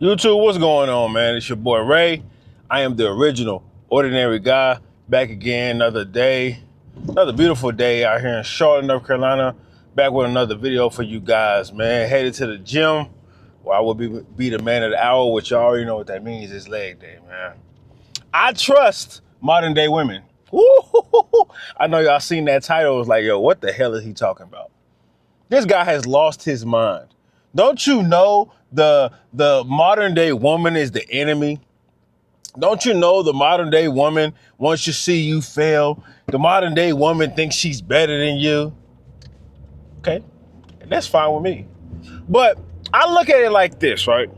YouTube, what's going on, man? It's your boy Ray. I am the original ordinary guy, back again another day, another beautiful day out here in Charlotte, North Carolina, back with another video for you guys, man. Headed to the gym where I will be the man of the hour, which you already know what that means. It's leg day, man. I trust modern day women. Woo-hoo-hoo-hoo. I know y'all seen that title. It was like, yo, what the hell is he talking about? This guy has lost his mind. Don't you know the modern day woman is the enemy? Don't you know the modern day woman wants to see you fail? The modern day woman thinks she's better than you. Okay, and that's fine with me. But I look at it like this, right?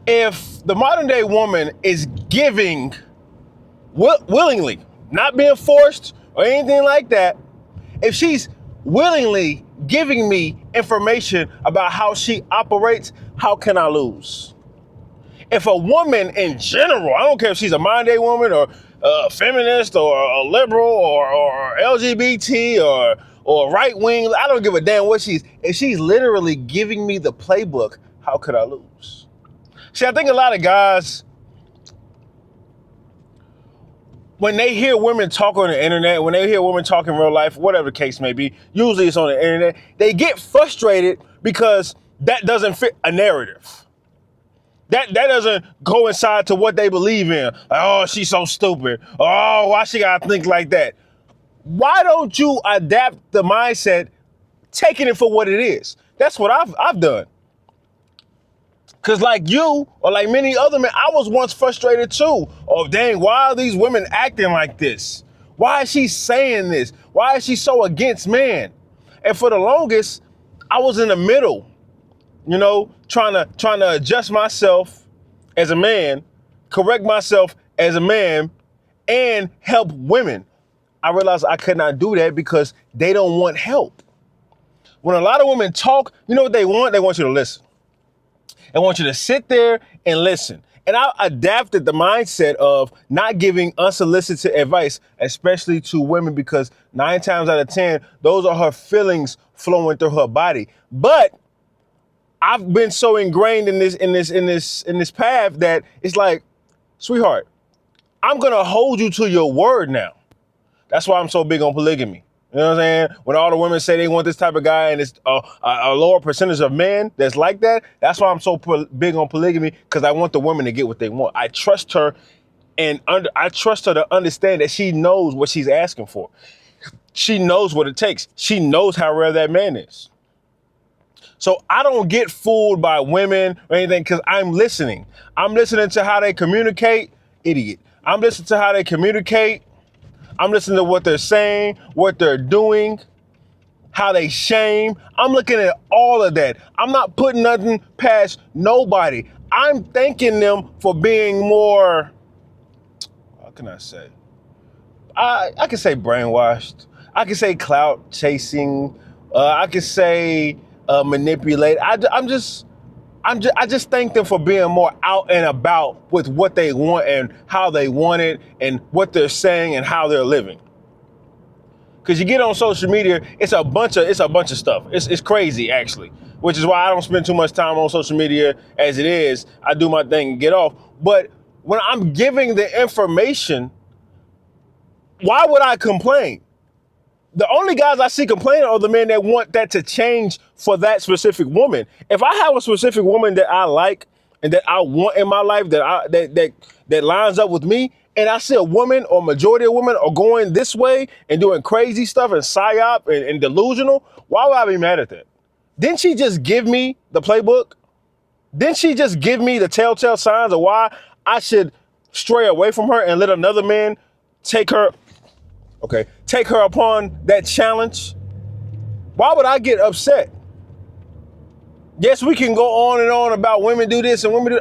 If the modern day woman is giving willingly, not being forced or anything like that, if she's willingly giving me information about how she operates, how can I lose? If a woman in general, I don't care if she's a modern day woman or a feminist or a liberal or LGBT or right wing, I don't give a damn what if she's literally giving me the playbook, how could I lose? See, I think a lot of guys, when they hear women talk on the internet, when they hear women talk in real life, whatever the case may be, usually it's on the internet, they get frustrated because that doesn't fit a narrative. That doesn't coincide to what they believe in. Like, oh, she's so stupid. Oh, why she gotta think like that? Why don't you adapt the mindset, taking it for what it is? That's what I've done. Cause like you, or like many other men, I was once frustrated too. Oh, dang, why are these women acting like this? Why is she saying this? Why is she so against men? And for the longest, I was in the middle, you know, trying to adjust myself as a man, correct myself as a man, and help women. I realized I could not do that because they don't want help. When a lot of women talk, you know what they want? They want you to listen. I want you to sit there and listen. And I adapted the mindset of not giving unsolicited advice, especially to women, because 9 times out of 10, those are her feelings flowing through her body. But I've been so ingrained in this path that it's like, sweetheart, I'm gonna hold you to your word now. That's why I'm so big on polygamy. You know what I'm saying? When all the women say they want this type of guy and it's a lower percentage of men that's like that, that's why I'm so big on polygamy, because I want the women to get what they want. I trust her, and I trust her to understand that she knows what she's asking for. She knows what it takes. She knows how rare that man is. So I don't get fooled by women or anything because I'm listening. I'm listening to how they communicate, idiot. I'm listening to how they communicate. I'm listening to what they're saying, what they're doing, how they shame. I'm looking at all of that. I'm not putting nothing past nobody. I'm thanking them for being more, how can I say? I can say brainwashed. I can say clout chasing. I can say manipulate. I just thank them for being more out and about with what they want and how they want it and what they're saying and how they're living. Because you get on social media, it's a bunch of stuff. It's crazy, actually, which is why I don't spend too much time on social media as it is. I do my thing and get off. But when I'm giving the information, why would I complain? The only guys I see complaining are the men that want that to change for that specific woman. If I have a specific woman that I like and that I want in my life, that lines up with me, and I see a woman or majority of women are going this way and doing crazy stuff and psyop and delusional, why would I be mad at that? Didn't she just give me the playbook? Didn't she just give me the telltale signs of why I should stray away from her and let another man take her upon that challenge? Why would I get upset? Yes, we can go on and on about women do this and women do.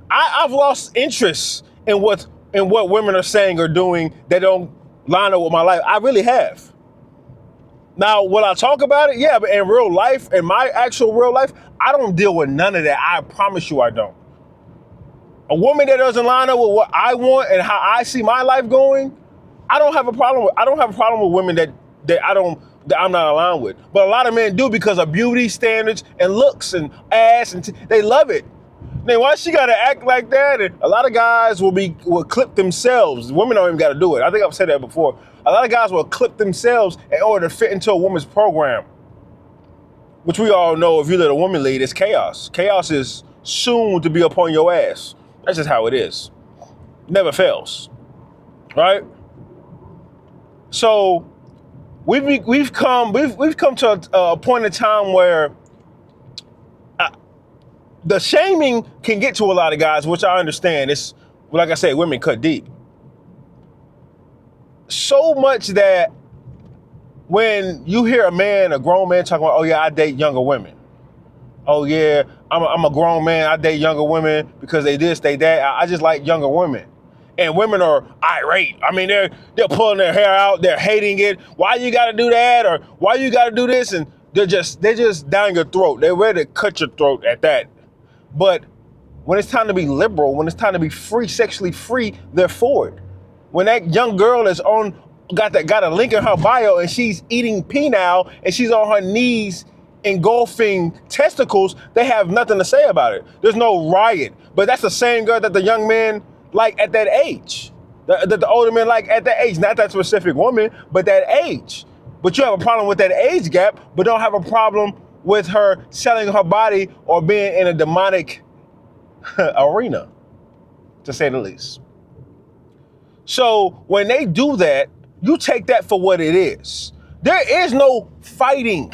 I've lost interest in what women are saying or doing that don't line up with my life. I really have. Now, will I talk about it? Yeah, but in real life, in my actual real life, I don't deal with none of that. I promise you I don't. A woman that doesn't line up with what I want and how I see my life going, I don't have a problem with women that I don't that I'm not aligned with. But a lot of men do because of beauty standards and looks and ass, and they love it. Then why she gotta act like that? And a lot of guys will clip themselves. Women don't even gotta do it. I think I've said that before. A lot of guys will clip themselves in order to fit into a woman's program, which we all know if you let a woman lead, it's chaos. Chaos is soon to be upon your ass. That's just how it is. Never fails, right? So we've come to a point in time where the shaming can get to a lot of guys, which I understand. It's, like I said, women cut deep. So much that when you hear a grown man talking about, oh yeah, I date younger women. Oh yeah, I'm a grown man, I date younger women because they this, they that. I just like younger women. And women are irate. I mean, they're pulling their hair out, they're hating it. Why you gotta do that? Or why you gotta do this? And they're just down your throat. They're ready to cut your throat at that. But when it's time to be liberal, when it's time to be free, sexually free, they're for it. When that young girl is got a link in her bio and she's eating penile and she's on her knees engulfing testicles, they have nothing to say about it. There's no riot. But that's the same girl that the young men like at that age. That the older men like at that age. Not that specific woman, but that age. But you have a problem with that age gap, but don't have a problem with her selling her body or being in a demonic arena, to say the least. So when they do that, you take that for what it is. There is no fighting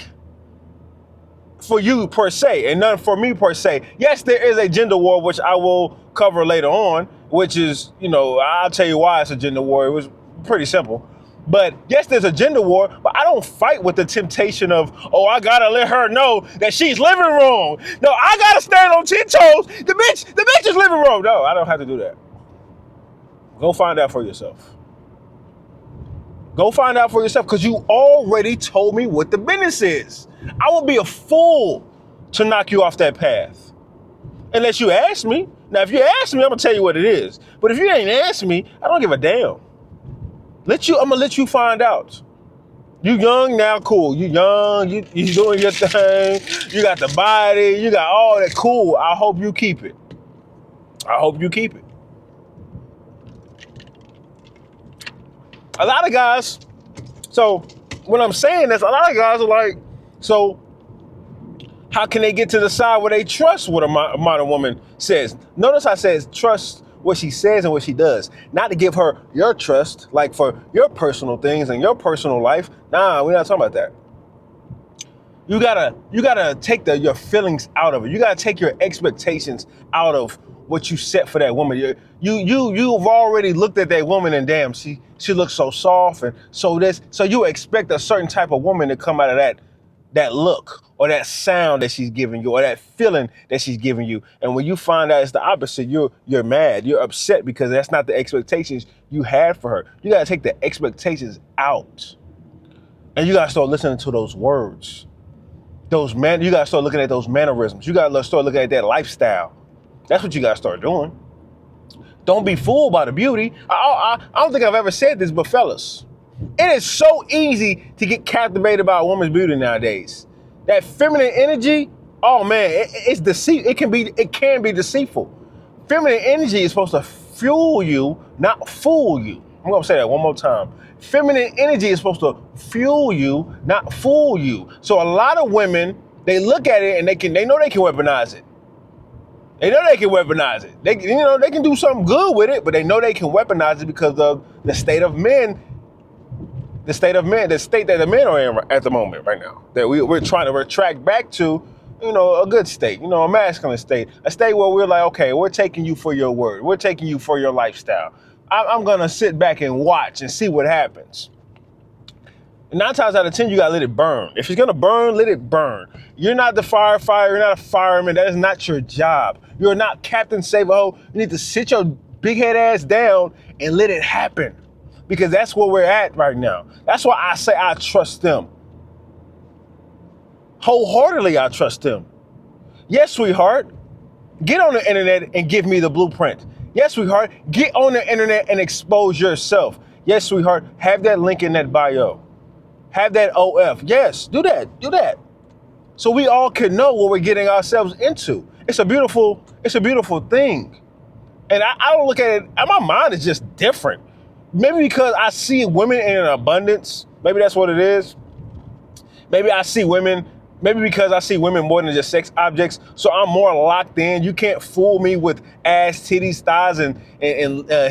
for you per se, and none for me per se. Yes, there is a gender war, which I will cover later on, which is, I'll tell you why it's a gender war. It was pretty simple. But yes, there's a gender war, but I don't fight with the temptation of, oh, I gotta let her know that she's living wrong. No, I gotta stand on 10 toes. The bitch is living wrong. No, I don't have to do that. Go find out for yourself. Go find out for yourself, because you already told me what the business is. I would be a fool to knock you off that path. Unless you ask me. Now, if you ask me, I'm gonna tell you what it is. But if you ain't asked me, I don't give a damn. I'm gonna let you find out. You young now, cool. You young, you doing your thing. You got the body, you got all that, cool. I hope you keep it. I hope you keep it. A lot of guys, so when I'm saying this, a lot of guys are like, so how can they get to the side where they trust what a modern woman says? Notice I said trust what she says and what she does. Not to give her your trust, like for your personal things and your personal life. Nah, we're not talking about that. You gotta take your feelings out of it. You gotta take your expectations out of what you set for that woman. You've already looked at that woman and damn, she looks so soft and so you expect a certain type of woman to come out of that look or that sound that she's giving you or that feeling that she's giving you. And when you find out it's the opposite, you're mad, you're upset because that's not the expectations you had for her. You gotta take the expectations out. And you gotta start listening to those words. You gotta start looking at those mannerisms. You gotta start looking at that lifestyle. That's what you gotta start doing. Don't be fooled by the beauty. I don't think I've ever said this, but fellas, it is so easy to get captivated by a woman's beauty nowadays. That feminine energy, oh man, it's deceit. It can be deceitful. Feminine energy is supposed to fuel you, not fool you. I'm gonna say that one more time. Feminine energy is supposed to fuel you, not fool you. So a lot of women, they look at it and they know they can weaponize it. They know they can weaponize it. They can do something good with it, but they know they can weaponize it because of the state of men. The state that the men are in at the moment right now. That we're trying to retract back to, a good state, a masculine state. A state where we're like, okay, we're taking you for your word. We're taking you for your lifestyle. I'm going to sit back and watch and see what happens. And 9 times out of 10, you got to let it burn. If it's going to burn, let it burn. You're not the firefighter. You're not a fireman. That is not your job. You're not Captain Save-A-Ho. You need to sit your big head ass down and let it happen. Because that's where we're at right now. That's why I say I trust them. Wholeheartedly, I trust them. Yes, sweetheart, get on the internet and give me the blueprint. Yes, sweetheart, get on the internet and expose yourself. Yes, sweetheart, have that link in that bio. Have that OF. Yes, do that. Do that. So we all can know what we're getting ourselves into. It's a beautiful thing. And I don't look at it, my mind is just different. Maybe because I see women in an abundance. Maybe that's what it is. Maybe because I see women more than just sex objects. So I'm more locked in. You can't fool me with ass, titties, thighs, and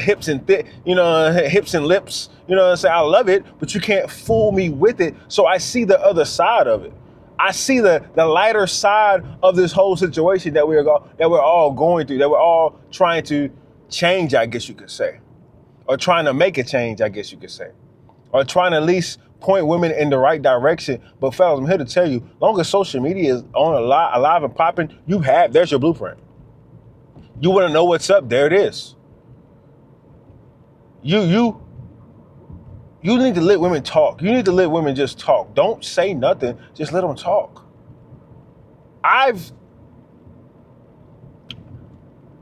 hips and hips and lips. You know what I'm saying? I love it, but you can't fool me with it. So I see the other side of it. I see the lighter side of this whole situation that we're all going through, that we're all trying to change, I guess you could say, or trying to make a change, I guess you could say, or trying to at least point women in the right direction. But fellas, I'm here to tell you, long as social media is on alive and popping, there's your blueprint. You want to know what's up? There it is. You need to let women talk. You need to let women just talk. Don't say nothing. Just let them talk. I've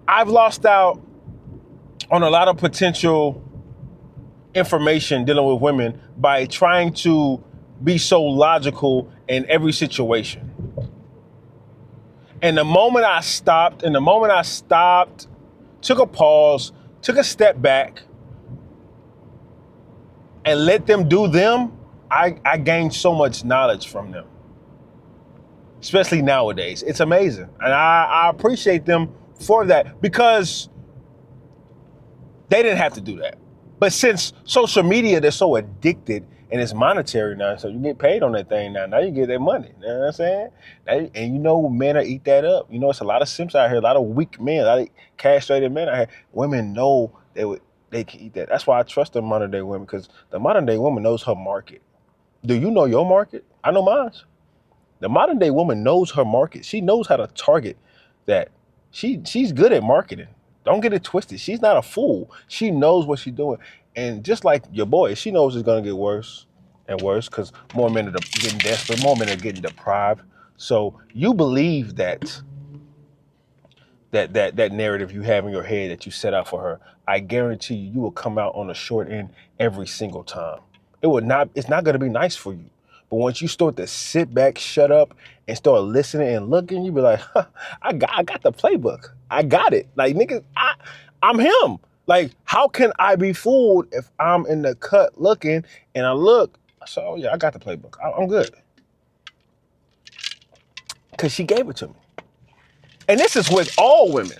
lost out on a lot of potential information dealing with women by trying to be so logical in every situation. And the moment I stopped, took a pause, took a step back, and let them do them, I gained so much knowledge from them. Especially nowadays. It's amazing. And I appreciate them for that, because they didn't have to do that. But since social media, they're so addicted, and it's monetary now, so you get paid on that thing now. Now you get that money. You know what I'm saying? And you know, men eat that up. You know, it's a lot of simps out here, a lot of weak men, a lot of castrated men out here. Women know they can eat that. That's why I trust the modern day women, because the modern day woman knows her market. Do you know your market? I know mine. The modern day woman knows her market. She knows how to target that. She's good at marketing. Don't get it twisted. She's not a fool. She knows what she's doing. And just like your boy, she knows it's going to get worse and worse, because more men are getting desperate. More men are getting deprived. So you believe that narrative you have in your head that you set out for her. I guarantee you will come out on the short end every single time. It's not going to be nice for you. But once you start to sit back, shut up, and start listening and looking, you be like, I got the playbook. I got it. Like, nigga, I'm him. Like, how can I be fooled if I'm in the cut looking and I look? So, yeah, I got the playbook. I'm good. Because she gave it to me. And this is with all women.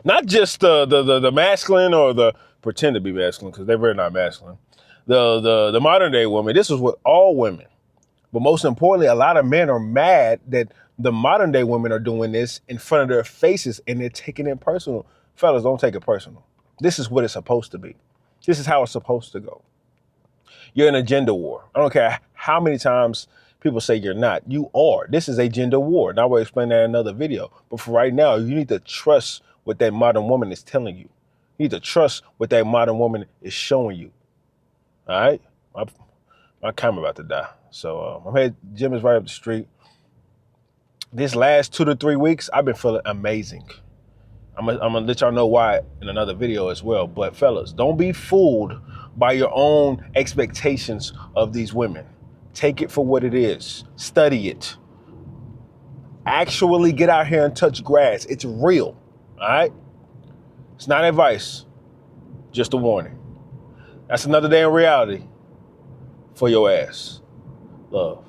Not just the masculine or the pretend to be masculine, because they're very not masculine. The modern day woman, this is with all women. But most importantly, a lot of men are mad that the modern day women are doing this in front of their faces, and they're taking it personal. Fellas, don't take it personal. This is what it's supposed to be. This is how it's supposed to go. You're in a gender war. I don't care how many times people say you're not. You are. This is a gender war. And I will explain that in another video. But for right now, you need to trust what that modern woman is telling you. You need to trust what that modern woman is showing you. All right? My camera about to die. So I'm here. Gym is right up the street. This last 2 to 3 weeks, I've been feeling amazing. I'm gonna let y'all know why in another video as well. But fellas, don't be fooled by your own expectations of these women. Take it for what it is. Study it. Actually get out here and touch grass. It's real. All right? It's not advice. Just a warning. That's another day in reality for your ass. Love.